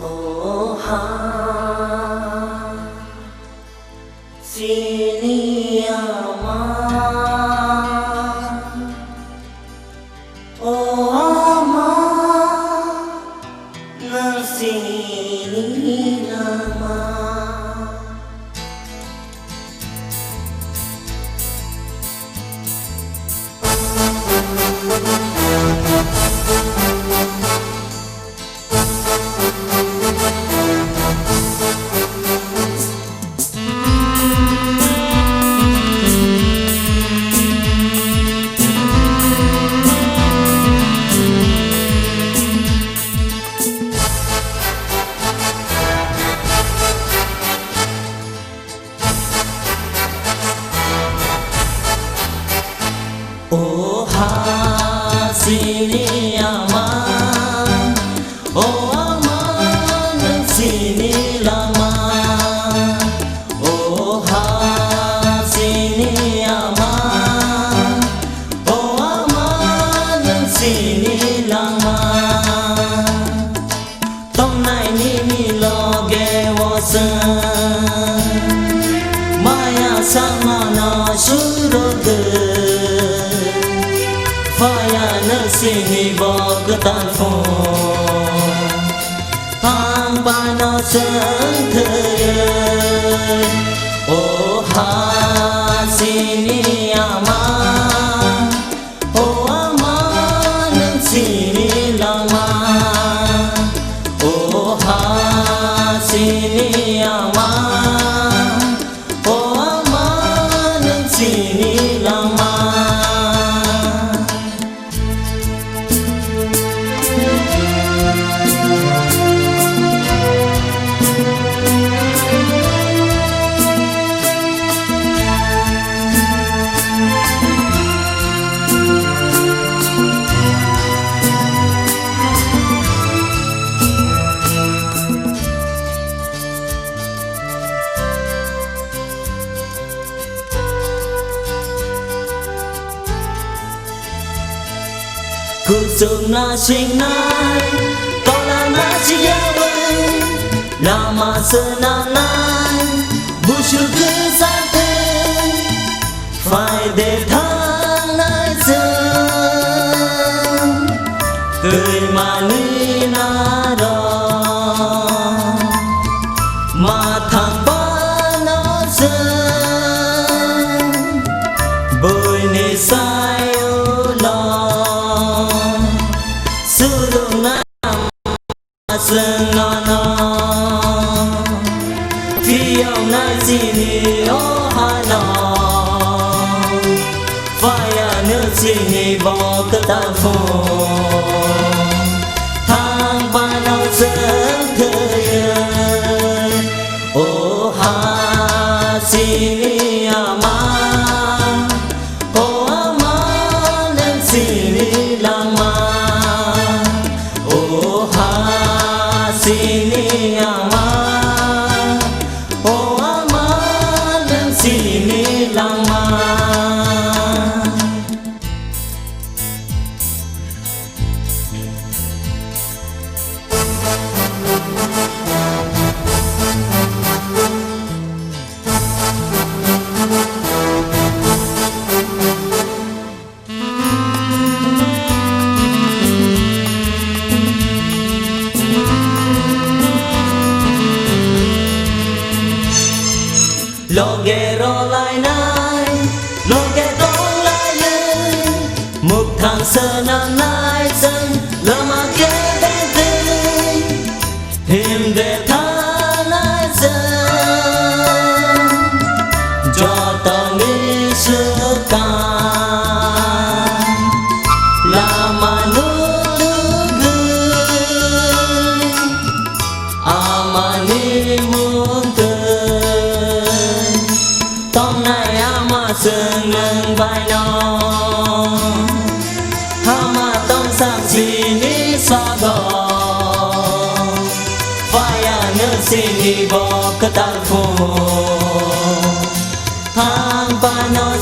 Oh ha, sini ama. Oh ama, nang sini ama. Oh ha, sini ama. Oh ama, nang sini lama. Oh ha, sini ama. Oh ama, nang sini lama. Tông này ni lo ghé wo sơn. Maya sama na shurogu. Faya na sini bo tan phô thang ba nó sớm thời ô ha sini ama ô ama nang sini lama ô ha sini ama ô ama nang sini lama. Cuộc sống là sinh nai, còn là na chỉ yawe, là mà sợ na nai, bu chu cứ xa thế, phải để tháng nai dần, tươi mà ni na đó, mà thằng ba nó dần, bồi nề sai sương non non phi ông na sini ô hà non phải nước sini bỏ cái ta phô thang ba nó sớm thời ô hà sini ama ô ama lên sini lama ô hà sini ama oh ama nang sini lama. Lo ghero lại nai, lo ghé tông lại lưng, một thằng sơ nam nai dân, lỡ mà ghé bên tươi, hiểm về tha nai dân, cho tao nghĩ sơ can, là mà nước gửi, mà ni muốn tóm này ama sương nâng vai nó ama tóm sang sini sa go vai nước sini bo cái ta phô thang ba nó